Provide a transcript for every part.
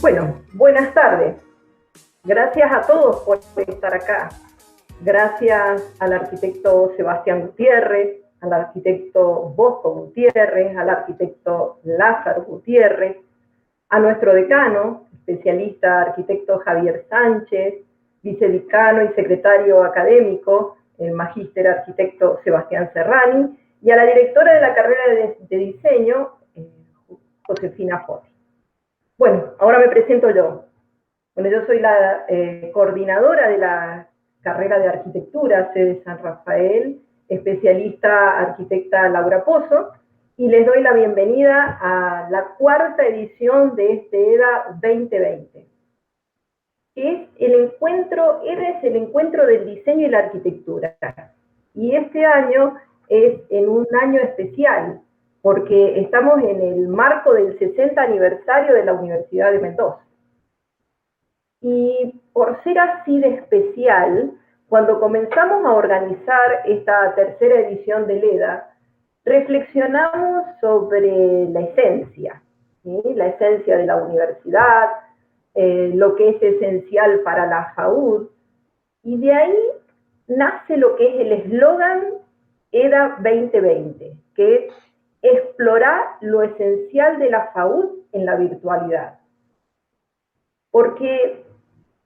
Bueno, buenas tardes. Gracias a todos por estar acá. Gracias al arquitecto Sebastián Gutiérrez, al arquitecto Bosco Gutiérrez, al arquitecto Lázaro Gutiérrez, a nuestro decano, especialista arquitecto Javier Sánchez, vicedecano y secretario académico, el magíster arquitecto Sebastián Serrani, y a la directora de la carrera de diseño, Josefina Foti. Bueno, ahora me presento yo. Bueno, yo soy la coordinadora de la carrera de arquitectura, sede San Rafael, especialista arquitecta Laura Pozo, y les doy la bienvenida a la cuarta edición de este EDA 2020, que es el encuentro, EDA es el encuentro del diseño y la arquitectura. Y este año es en un año especial, porque estamos en el marco del 60 aniversario de la Universidad de Mendoza. Y por ser así de especial, cuando comenzamos a organizar esta tercera edición del EDA, reflexionamos sobre la esencia, ¿sí? La esencia de la universidad, lo que es esencial para la FAUD, y de ahí nace lo que es el eslogan EDA 2020, que es explorar lo esencial de la FAUD en la virtualidad. Porque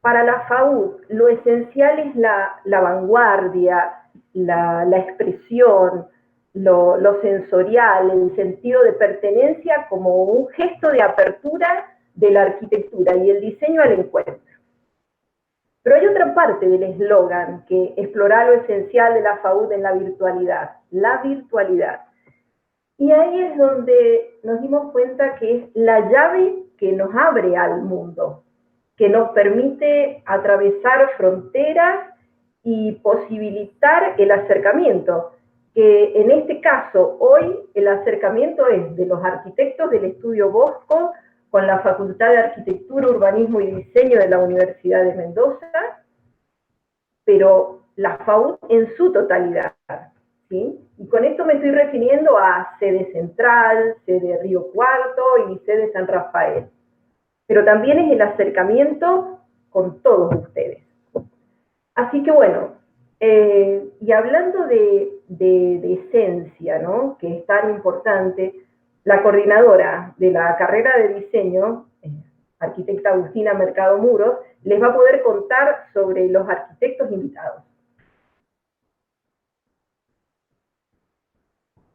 para la FAUD lo esencial es la vanguardia, la expresión, lo sensorial, el sentido de pertenencia como un gesto de apertura de la arquitectura y el diseño al encuentro. Pero hay otra parte del eslogan que explora lo esencial de la FAUD en la virtualidad, la virtualidad. Y ahí es donde nos dimos cuenta que es la llave que nos abre al mundo, que nos permite atravesar fronteras y posibilitar el acercamiento, que en este caso, hoy, el acercamiento es de los arquitectos del Estudio Bosco con la Facultad de Arquitectura, Urbanismo y Diseño de la Universidad de Mendoza, pero la FAUD en su totalidad, ¿sí? Y con esto me estoy refiriendo a sede Central, sede Río Cuarto y sede San Rafael. Pero también es el acercamiento con todos ustedes. Así que bueno, y hablando de esencia, ¿no?, que es tan importante, la coordinadora de la carrera de diseño, arquitecta Agustina Mercado Muros, les va a poder contar sobre los arquitectos invitados.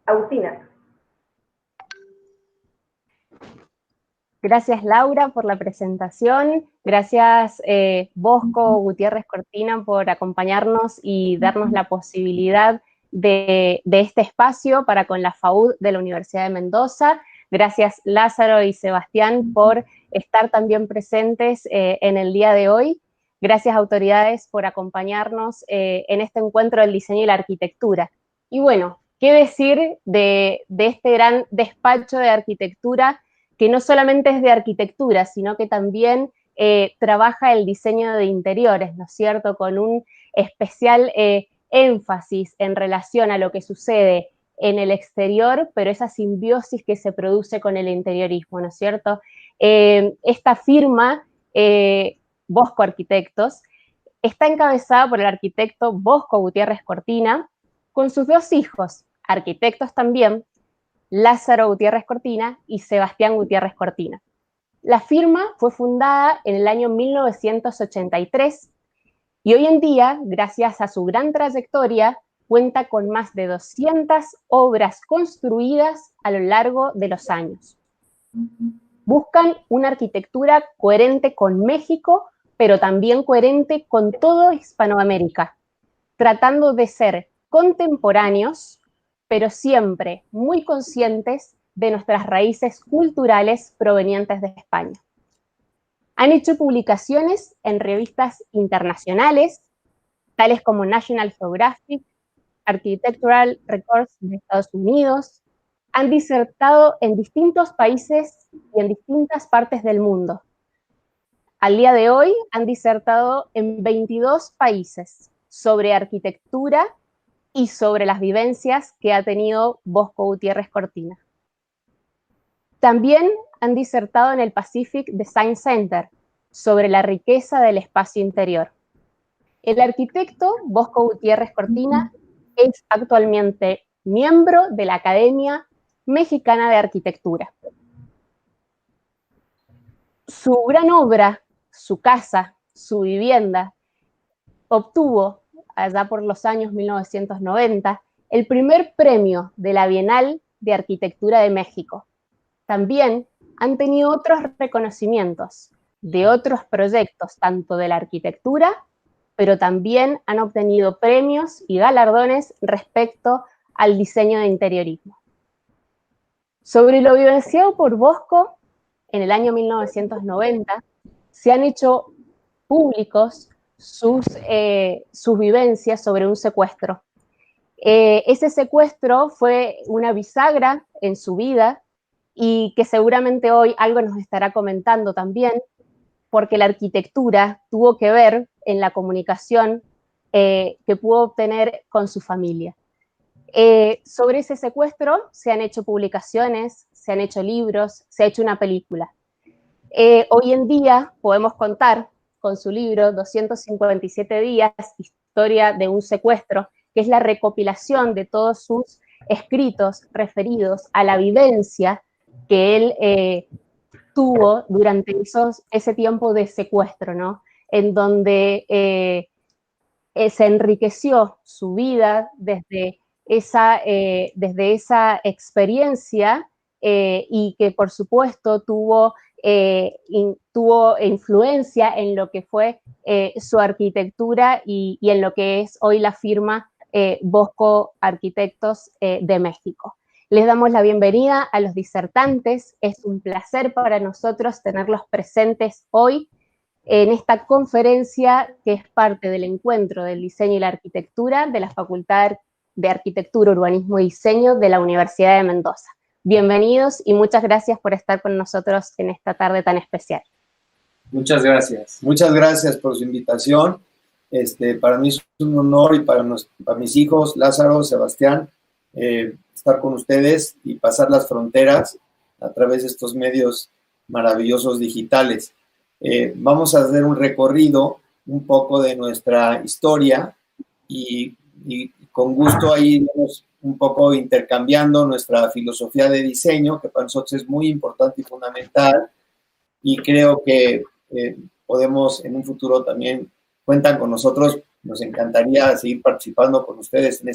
Agustina. Gracias, Laura, por la presentación. Gracias, Bosco Gutiérrez Cortina, por acompañarnos y darnos la posibilidad de este espacio para con la FAUD de la Universidad de Mendoza. Gracias, Lázaro y Sebastián, por estar también presentes en el día de hoy. Gracias, autoridades, por acompañarnos en este encuentro del diseño y la arquitectura. Y bueno, ¿qué decir de este gran despacho de arquitectura que no solamente es de arquitectura, sino que también trabaja el diseño de interiores, ¿no es cierto?, con un especial énfasis en relación a lo que sucede en el exterior, pero esa simbiosis que se produce con el interiorismo, ¿no es cierto? Esta firma, Bosco Arquitectos, está encabezada por el arquitecto Bosco Gutiérrez Cortina, con sus dos hijos, arquitectos también, Lázaro Gutiérrez Cortina y Sebastián Gutiérrez Cortina. La firma fue fundada en el año 1983 y hoy en día, gracias a su gran trayectoria, cuenta con más de 200 obras construidas a lo largo de los años. Buscan una arquitectura coherente con México, pero también coherente con toda Hispanoamérica, tratando de ser contemporáneos, pero siempre muy conscientes de nuestras raíces culturales provenientes de España. Han hecho publicaciones en revistas internacionales, tales como National Geographic, Architectural Records de Estados Unidos, han disertado en distintos países y en distintas partes del mundo. Al día de hoy han disertado en 22 países sobre arquitectura y sobre las vivencias que ha tenido Bosco Gutiérrez Cortina. También han disertado en el Pacific Design Center sobre la riqueza del espacio interior. El arquitecto Bosco Gutiérrez Cortina es actualmente miembro de la Academia Mexicana de Arquitectura. Su gran obra, su casa, su vivienda, obtuvo, allá por los años 1990, el primer premio de la Bienal de Arquitectura de México. También han tenido otros reconocimientos de otros proyectos, tanto de la arquitectura, pero también han obtenido premios y galardones respecto al diseño de interiorismo. Sobre lo vivenciado por Bosco, en el año 1990, se han hecho públicos sus vivencias sobre un secuestro. Ese secuestro fue una bisagra en su vida y que seguramente hoy algo nos estará comentando también, porque la arquitectura tuvo que ver en la comunicación que pudo obtener con su familia. Sobre ese secuestro se han hecho publicaciones, se han hecho libros, se ha hecho una película. Hoy en día podemos contar con su libro 257 días, historia de un secuestro, que es la recopilación de todos sus escritos referidos a la vivencia que él tuvo durante ese tiempo de secuestro, ¿no? En donde se enriqueció su vida desde esa experiencia y que por supuesto tuvo influencia en lo que fue su arquitectura y en lo que es hoy la firma Bosco Arquitectos de México. Les damos la bienvenida a los disertantes. Es un placer para nosotros tenerlos presentes hoy en esta conferencia que es parte del encuentro del diseño y la arquitectura de la Facultad de Arquitectura, Urbanismo y Diseño de la Universidad de Mendoza. Bienvenidos y muchas gracias por estar con nosotros en esta tarde tan especial. Muchas gracias. Muchas gracias por su invitación. Para mí es un honor y para mis hijos, Lázaro, Sebastián, estar con ustedes y pasar las fronteras a través de estos medios maravillosos digitales. Vamos a hacer un recorrido un poco de nuestra historia y con gusto ahí vamos un poco intercambiando nuestra filosofía de diseño, que para nosotros es muy importante y fundamental, y creo que podemos en un futuro también, cuentan con nosotros, nos encantaría seguir participando con ustedes en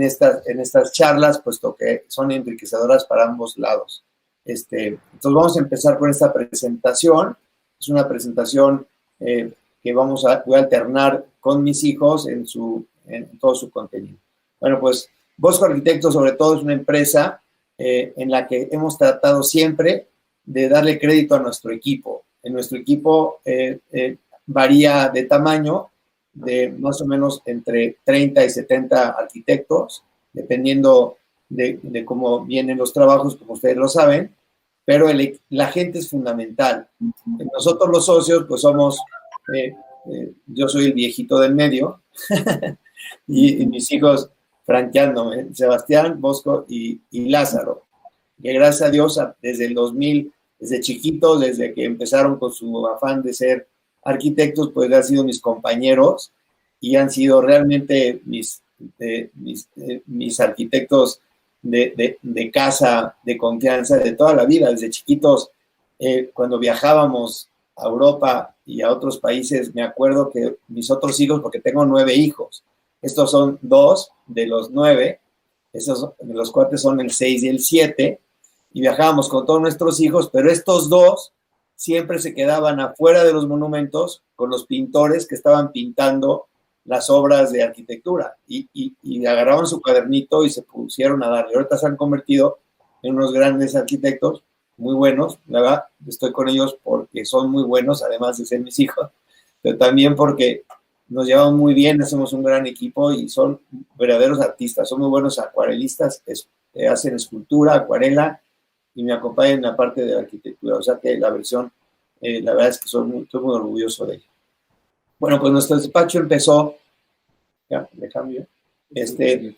estas charlas, puesto que son enriquecedoras para ambos lados. Entonces vamos a empezar con esta presentación. Es una presentación que voy a alternar con mis hijos en todo su contenido. Bueno, pues Bosco Arquitectos sobre todo es una empresa en la que hemos tratado siempre de darle crédito a nuestro equipo. En nuestro equipo varía de tamaño, de más o menos entre 30 y 70 arquitectos, dependiendo de cómo vienen los trabajos, como ustedes lo saben, pero la gente es fundamental. Nosotros los socios, pues somos, yo soy el viejito del medio, y mis hijos franqueándome, Sebastián, Bosco y Lázaro, que gracias a Dios desde el 2000, desde chiquitos, desde que empezaron con su afán de ser arquitectos, pues han sido mis compañeros y han sido realmente mis arquitectos de casa, de confianza, de toda la vida. Desde chiquitos, cuando viajábamos a Europa y a otros países, me acuerdo que mis otros hijos, porque tengo 9 hijos, estos son 2 de los 9, estos de los cuates son el 6 y el 7, y viajábamos con todos nuestros hijos, pero estos 2 siempre se quedaban afuera de los monumentos con los pintores que estaban pintando las obras de arquitectura y agarraban su cuadernito y se pusieron a darle. Ahorita se han convertido en unos grandes arquitectos, muy buenos. La verdad, estoy con ellos porque son muy buenos, además de ser mis hijos, pero también porque nos llevamos muy bien, hacemos un gran equipo y son verdaderos artistas, son muy buenos acuarelistas, hacen escultura, acuarela y me acompañan en la parte de la arquitectura. O sea que la versión, la verdad es que estoy muy orgulloso de ella. Bueno, pues nuestro despacho empezó, ya, le cambio,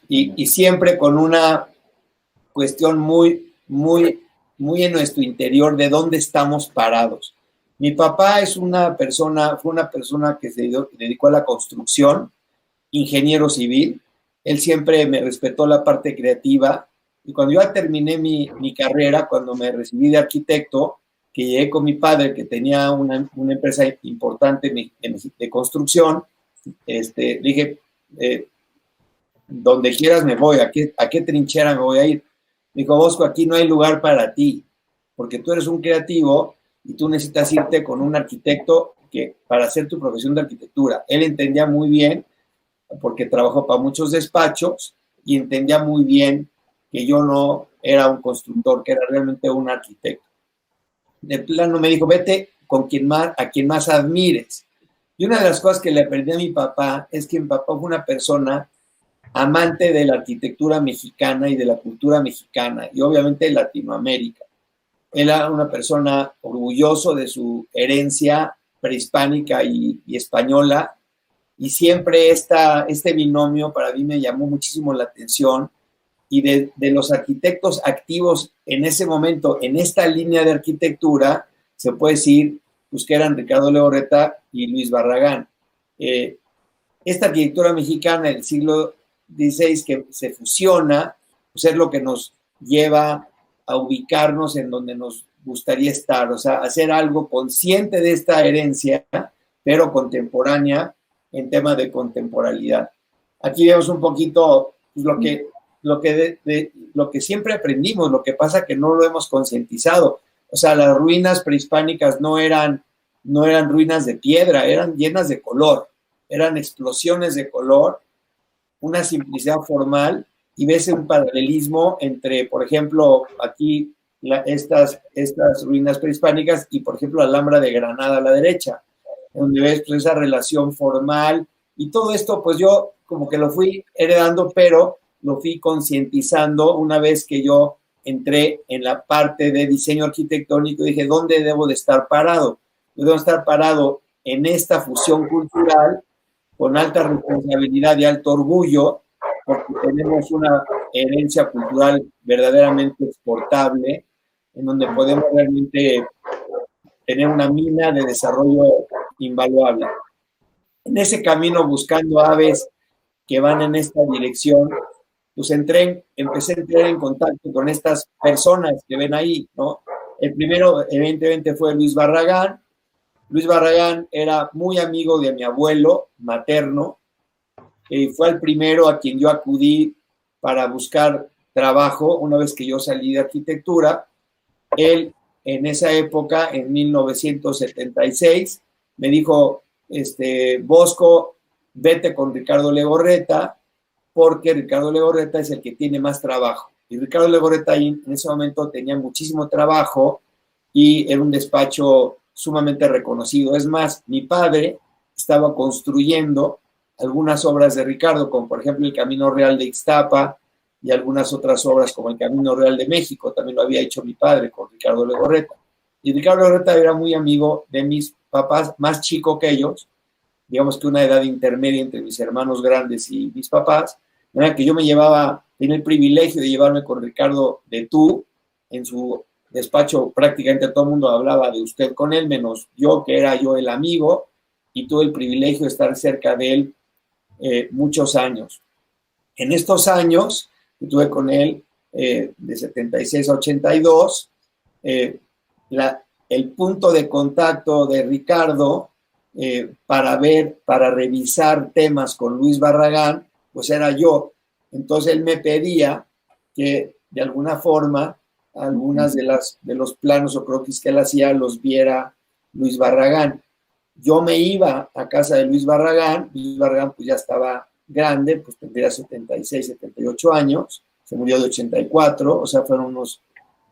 y siempre con una cuestión muy muy en nuestro interior de dónde estamos parados. Mi papá fue una persona que se dedicó a la construcción, ingeniero civil. Él siempre me respetó la parte creativa. Y cuando yo ya terminé mi carrera, cuando me recibí de arquitecto, que llegué con mi padre, que tenía una empresa importante de construcción, dije, donde quieras me voy, ¿a qué trinchera me voy a ir? Me dijo, Bosco, aquí no hay lugar para ti, porque tú eres un creativo y tú necesitas irte con un arquitecto para hacer tu profesión de arquitectura. Él entendía muy bien, porque trabajó para muchos despachos, y entendía muy bien que yo no era un constructor, que era realmente un arquitecto. De plano me dijo, vete a quien más admires. Y una de las cosas que le aprendí a mi papá es que mi papá fue una persona amante de la arquitectura mexicana y de la cultura mexicana, y obviamente de Latinoamérica. Él era una persona orgulloso de su herencia prehispánica y española, y siempre este binomio para mí me llamó muchísimo la atención. Y de los arquitectos activos en ese momento, en esta línea de arquitectura, se puede decir pues, que eran Ricardo Legorreta y Luis Barragán. Esta arquitectura mexicana del siglo XVI que se fusiona, pues es lo que nos lleva a ubicarnos en donde nos gustaría estar, o sea, hacer algo consciente de esta herencia, pero contemporánea en tema de contemporaneidad. Aquí vemos un poquito pues, lo que siempre aprendimos, lo que pasa que no lo hemos concientizado. O sea, las ruinas prehispánicas no eran ruinas de piedra, eran llenas de color, eran explosiones de color, una simplicidad formal, y ves un paralelismo entre, por ejemplo, aquí estas ruinas prehispánicas y, por ejemplo, la Alhambra de Granada a la derecha, donde ves pues, esa relación formal, y todo esto, pues yo como que lo fui heredando, pero lo fui concientizando una vez que yo entré en la parte de diseño arquitectónico. Dije, ¿dónde debo de estar parado? Yo debo estar parado en esta fusión cultural con alta responsabilidad y alto orgullo, porque tenemos una herencia cultural verdaderamente exportable, en donde podemos realmente tener una mina de desarrollo invaluable. En ese camino, buscando aves que van en esta dirección, pues empecé a entrar en contacto con estas personas que ven ahí, ¿no? El primero, evidentemente, fue Luis Barragán. Luis Barragán era muy amigo de mi abuelo materno, fue el primero a quien yo acudí para buscar trabajo una vez que yo salí de arquitectura. Él, en esa época, en 1976, me dijo, Bosco, vete con Ricardo Legorreta, porque Ricardo Legorreta es el que tiene más trabajo. Y Ricardo Legorreta en ese momento tenía muchísimo trabajo y era un despacho sumamente reconocido. Es más, mi padre estaba construyendo algunas obras de Ricardo, como por ejemplo el Camino Real de Ixtapa y algunas otras obras como el Camino Real de México. También lo había hecho mi padre con Ricardo Legorreta. Y Ricardo Legorreta era muy amigo de mis papás, más chico que ellos, digamos que una edad intermedia entre mis hermanos grandes y mis papás. Era que yo tenía el privilegio de llevarme con Ricardo de tú. En su despacho prácticamente todo el mundo hablaba de usted con él, menos yo, que era yo el amigo, y tuve el privilegio de estar cerca de él muchos años. En estos años que tuve con él, de 76 a 82, el punto de contacto de Ricardo para revisar temas con Luis Barragán, pues era yo. Entonces él me pedía que de alguna forma algunas de los planos o croquis que él hacía los viera Luis Barragán. Yo me iba a casa de Luis Barragán pues ya estaba grande, pues tendría 76, 78 años, se murió de 84, o sea, fueron unos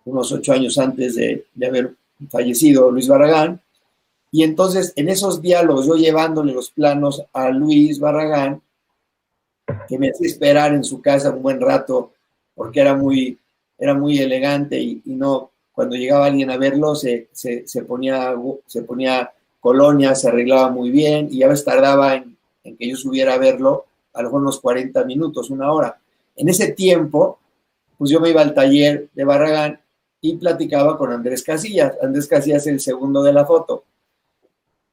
8 años antes de haber fallecido Luis Barragán. Y entonces, en esos diálogos, yo llevándole los planos a Luis Barragán, que me hacía esperar en su casa un buen rato, porque era muy elegante y no, cuando llegaba alguien a verlo, se ponía colonia, se arreglaba muy bien, y a veces tardaba en que yo subiera a verlo, a lo mejor unos 40 minutos, una hora. En ese tiempo, pues yo me iba al taller de Barragán y platicaba con Andrés Casillas. Andrés Casillas es el segundo de la foto.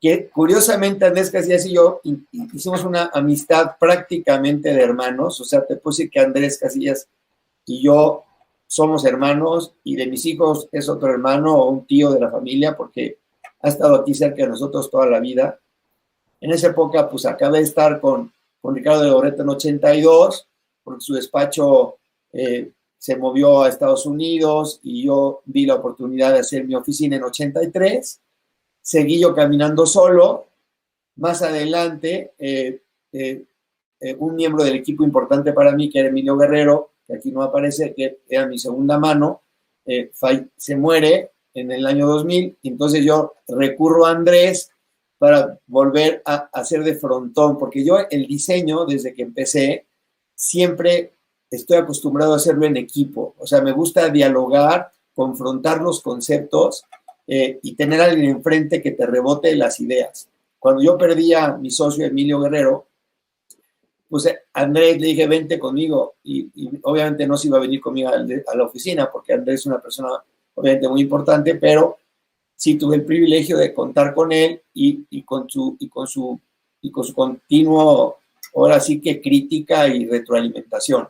Que curiosamente Andrés Casillas y yo hicimos una amistad prácticamente de hermanos. O sea, te puedo decir que Andrés Casillas y yo somos hermanos, y de mis hijos es otro hermano o un tío de la familia, porque ha estado aquí cerca de nosotros toda la vida. En esa época, pues acabé de estar con Ricardo de Loreto en 82, porque su despacho se movió a Estados Unidos y yo vi la oportunidad de hacer mi oficina en 83. Seguí yo caminando solo. Más adelante, un miembro del equipo importante para mí, que era Emilio Guerrero, que aquí no aparece, que era mi segunda mano, se muere en el año 2000, y entonces yo recurro a Andrés para volver a hacer de frontón, porque yo el diseño, desde que empecé, siempre estoy acostumbrado a hacerlo en equipo. O sea, me gusta dialogar, confrontar los conceptos y tener a alguien enfrente que te rebote las ideas. Cuando yo perdí a mi socio Emilio Guerrero, pues a Andrés le dije, vente conmigo, y obviamente no se iba a venir conmigo a la oficina, porque Andrés es una persona obviamente muy importante, pero sí tuve el privilegio de contar con él y con su continuo, ahora sí que crítica y retroalimentación.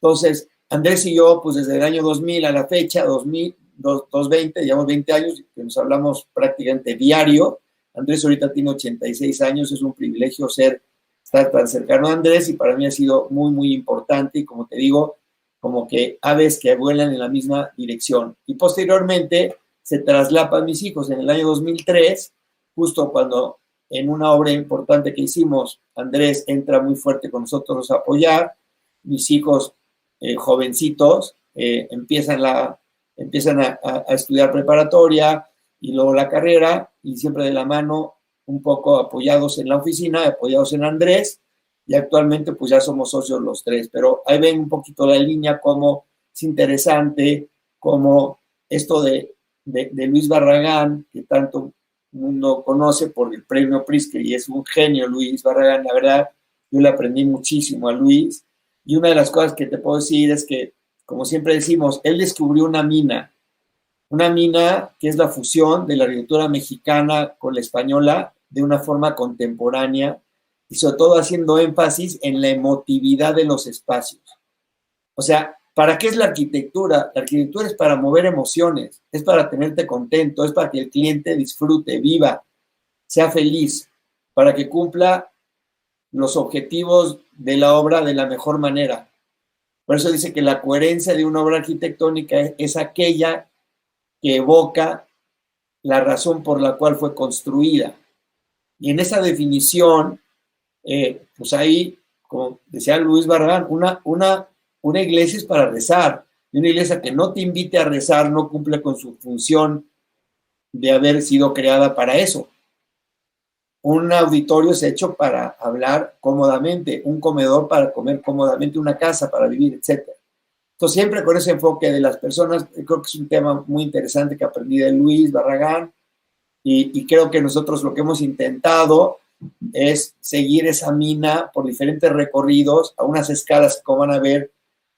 Entonces, Andrés y yo, pues desde el año 2000 a la fecha, 2020, llevamos 20 años, que nos hablamos prácticamente diario. Andrés ahorita tiene 86 años, es un privilegio estar tan cercano a Andrés, y para mí ha sido muy, muy importante, y como te digo, como que aves que vuelan en la misma dirección. Y posteriormente se traslapan mis hijos. En el año 2003, justo cuando en una obra importante que hicimos, Andrés entra muy fuerte con nosotros a apoyar. Mis hijos jovencitos empiezan a estudiar preparatoria y luego la carrera, y siempre de la mano, un poco apoyados en la oficina, apoyados en Andrés, y actualmente pues ya somos socios los tres. Pero ahí ven un poquito la línea, cómo es interesante, cómo esto de Luis Barragán, que tanto mundo conoce por el premio Pritzker, y es un genio Luis Barragán. La verdad, yo le aprendí muchísimo a Luis, y una de las cosas que te puedo decir es que, como siempre decimos, él descubrió una mina que es la fusión de la arquitectura mexicana con la española de una forma contemporánea, y sobre todo haciendo énfasis en la emotividad de los espacios. O sea, ¿para qué es la arquitectura? La arquitectura es para mover emociones, es para tenerte contento, es para que el cliente disfrute, viva, sea feliz, para que cumpla los objetivos de la obra de la mejor manera. Por eso dice que la coherencia de una obra arquitectónica es aquella que evoca la razón por la cual fue construida. Y en esa definición, pues ahí, como decía Luis Barragán, una iglesia es para rezar, y una iglesia que no te invite a rezar no cumple con su función de haber sido creada para eso. Un auditorio es hecho para hablar cómodamente, un comedor para comer cómodamente, una casa para vivir, etc. Entonces, siempre con ese enfoque de las personas, creo que es un tema muy interesante que aprendí de Luis Barragán, y creo que nosotros lo que hemos intentado es seguir esa mina por diferentes recorridos, a unas escalas que, como van a ver,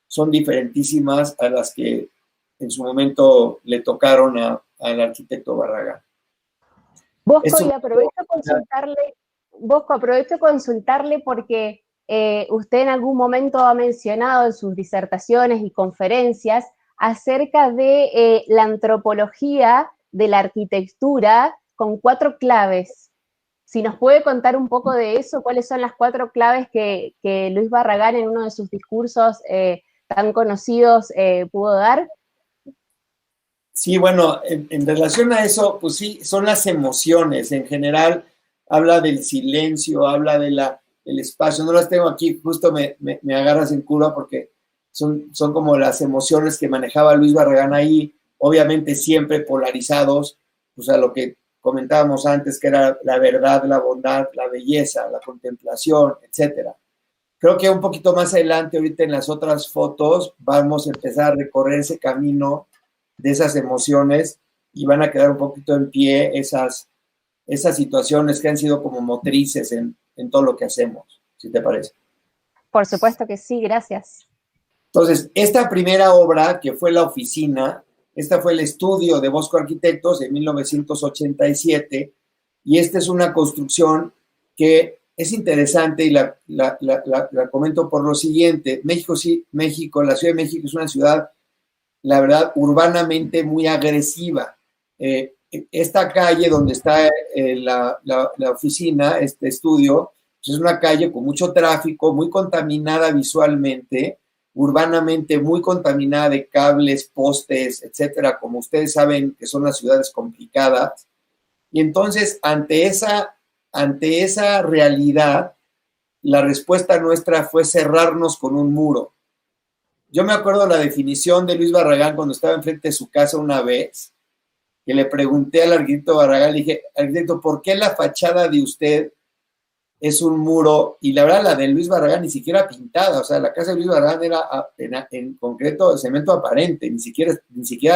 son diferentísimas a las que en su momento le tocaron al arquitecto Barragán. Bosco, y aprovecho a consultarle porque usted en algún momento ha mencionado en sus disertaciones y conferencias acerca de la antropología de la arquitectura con 4 claves. Si nos puede contar un poco de eso, ¿cuáles son las 4 claves que Luis Barragán en uno de sus discursos tan conocidos pudo dar? Sí, bueno, en relación a eso, pues sí, son las emociones. En general, habla del silencio, habla del espacio. No las tengo aquí, justo me agarras en curva, porque son como las emociones que manejaba Luis Barragán ahí, obviamente siempre polarizados, pues a lo que comentábamos antes, que era la verdad, la bondad, la belleza, la contemplación, etcétera. Creo que un poquito más adelante, ahorita en las otras fotos, vamos a empezar a recorrer ese camino de esas emociones, y van a quedar un poquito en pie esas situaciones que han sido como motrices en todo lo que hacemos, si te parece. Por supuesto que sí, gracias. Entonces, esta primera obra, que fue la oficina, Este fue el estudio de Bosco Arquitectos en 1987, y esta es una construcción que es interesante y la comento por lo siguiente. México, la Ciudad de México es una ciudad, la verdad, urbanamente muy agresiva. Esta calle donde está la oficina, este estudio, pues es una calle con mucho tráfico, muy contaminada visualmente, urbanamente muy contaminada de cables, postes, etcétera, como ustedes saben que son las ciudades complicadas. Y entonces, ante esa realidad, la respuesta nuestra fue cerrarnos con un muro. Yo me acuerdo la definición de Luis Barragán cuando estaba enfrente de su casa una vez, que le pregunté al arquitecto Barragán, le dije, arquitecto, ¿por qué la fachada de usted es un muro? Y la verdad, la de Luis Barragán ni siquiera pintada, o sea, la casa de Luis Barragán era en concreto de cemento aparente, ni siquiera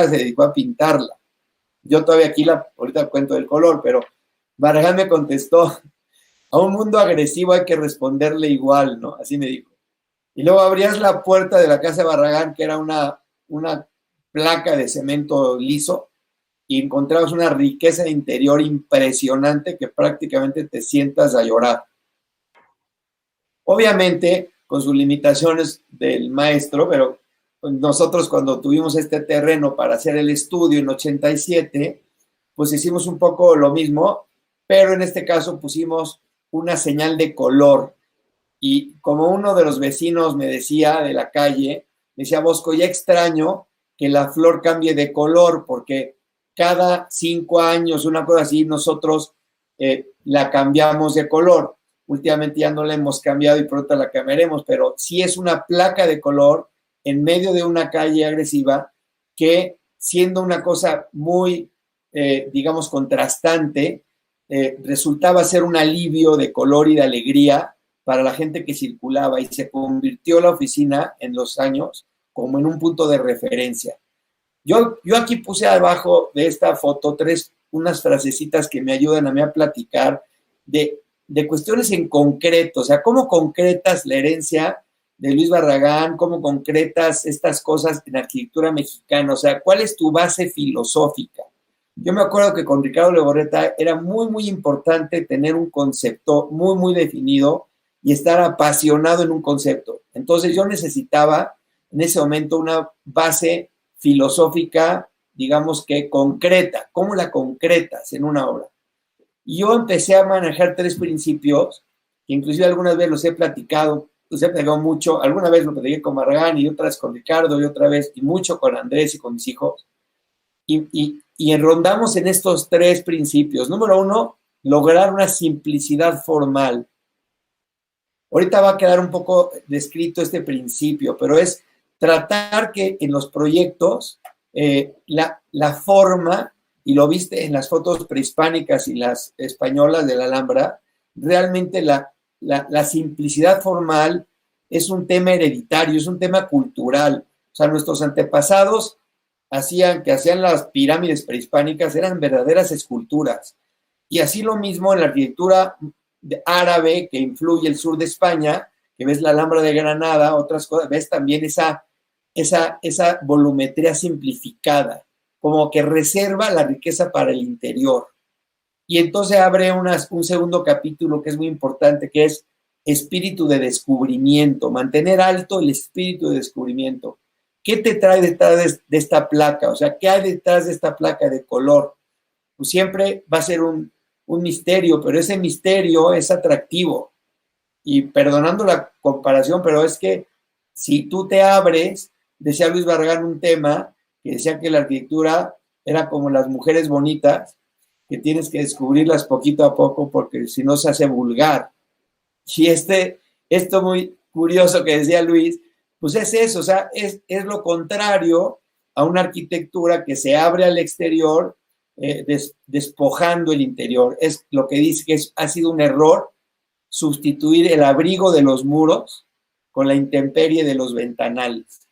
se dedicó a pintarla. Yo todavía aquí ahorita cuento del color, pero Barragán me contestó, a un mundo agresivo hay que responderle igual, ¿no? Así me dijo. Y luego abrías la puerta de la casa de Barragán, que era una placa de cemento liso, y encontrabas una riqueza interior impresionante que prácticamente te sientas a llorar. Obviamente, con sus limitaciones del maestro, pero nosotros cuando tuvimos este terreno para hacer el estudio en 87, pues hicimos un poco lo mismo, pero en este caso pusimos una señal de color. Y como uno de los vecinos me decía de la calle, me decía, Bosco, ya extraño que la flor cambie de color, porque cada 5 años, una cosa así, nosotros la cambiamos de color. Últimamente ya no la hemos cambiado y pronto la cambiaremos, pero sí es una placa de color en medio de una calle agresiva que, siendo una cosa muy, digamos, contrastante, resultaba ser un alivio de color y de alegría para la gente que circulaba, y se convirtió la oficina en los años como en un punto de referencia. Yo aquí puse abajo de esta foto unas frasecitas que me ayudan a mí a platicar de cuestiones en concreto, o sea, cómo concretas la herencia de Luis Barragán, cómo concretas estas cosas en arquitectura mexicana, o sea, cuál es tu base filosófica. Yo me acuerdo que con Ricardo Legorreta era muy, muy importante tener un concepto muy, muy definido y estar apasionado en un concepto. Entonces yo necesitaba en ese momento una base filosófica, digamos que concreta. ¿Cómo la concretas en una obra? Y yo empecé a manejar 3 principios, que inclusive algunas veces los he platicado mucho. Alguna vez lo platiqué con Barragán y otras con Ricardo y otra vez, y mucho con Andrés y con mis hijos. Y enrondamos en estos 3 principios. Número 1, lograr una simplicidad formal. Ahorita va a quedar un poco descrito este principio, pero es tratar que en los proyectos la forma, y lo viste en las fotos prehispánicas y las españolas de la Alhambra, realmente la simplicidad formal es un tema hereditario, es un tema cultural. O sea, nuestros antepasados hacían las pirámides prehispánicas, eran verdaderas esculturas. Y así lo mismo en la arquitectura árabe, que influye el sur de España, que ves la Alhambra de Granada, otras cosas, ves también esa volumetría simplificada, como que reserva la riqueza para el interior. Y entonces abre un segundo capítulo que es muy importante, que es espíritu de descubrimiento, mantener alto el espíritu de descubrimiento. ¿Qué te trae detrás de esta placa? O sea, ¿qué hay detrás de esta placa de color? Pues siempre va a ser un misterio, pero ese misterio es atractivo. Y perdonando la comparación, pero es que si tú te abres, decía Luis Barragán un tema que decía que la arquitectura era como las mujeres bonitas, que tienes que descubrirlas poquito a poco porque si no se hace vulgar. Y esto muy curioso que decía Luis, pues es eso, o sea, es lo contrario a una arquitectura que se abre al exterior, despojando el interior. Es lo que dice que ha sido un error sustituir el abrigo de los muros con la intemperie de los ventanales.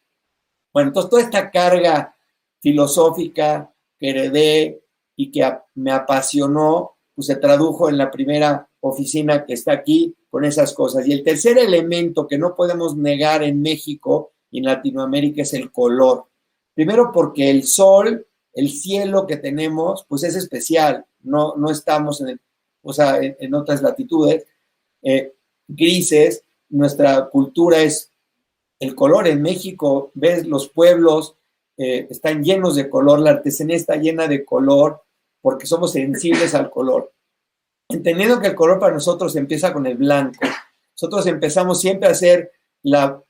Bueno, entonces toda esta carga filosófica que heredé y que me apasionó, pues se tradujo en la primera oficina que está aquí con esas cosas. Y el tercer elemento que no podemos negar en México y en Latinoamérica es el color. Primero porque el sol, el cielo que tenemos, pues es especial. No estamos en otras latitudes grises. Nuestra cultura es el color. En México, ves, los pueblos están llenos de color, la artesanía está llena de color, porque somos sensibles al color. Entendiendo que el color para nosotros empieza con el blanco. Nosotros empezamos siempre a hacer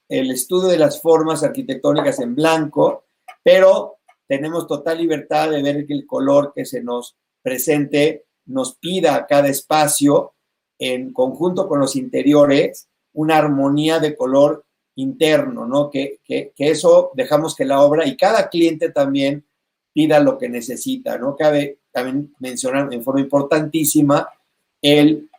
el estudio de las formas arquitectónicas en blanco, pero tenemos total libertad de ver que el color que se nos presente nos pida a cada espacio, en conjunto con los interiores, una armonía de color interno, ¿no? Que eso dejamos que la obra y cada cliente también pida lo que necesita, ¿no? Cabe también mencionar en forma importantísima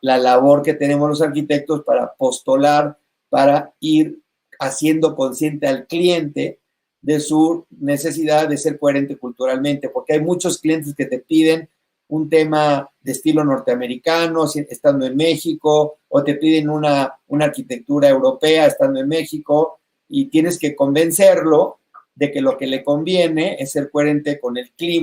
la labor que tenemos los arquitectos para postular, para ir haciendo consciente al cliente de su necesidad de ser coherente culturalmente, porque hay muchos clientes que te piden un tema de estilo norteamericano estando en México, o te piden una arquitectura europea estando en México, y tienes que convencerlo de que lo que le conviene es ser coherente con el clima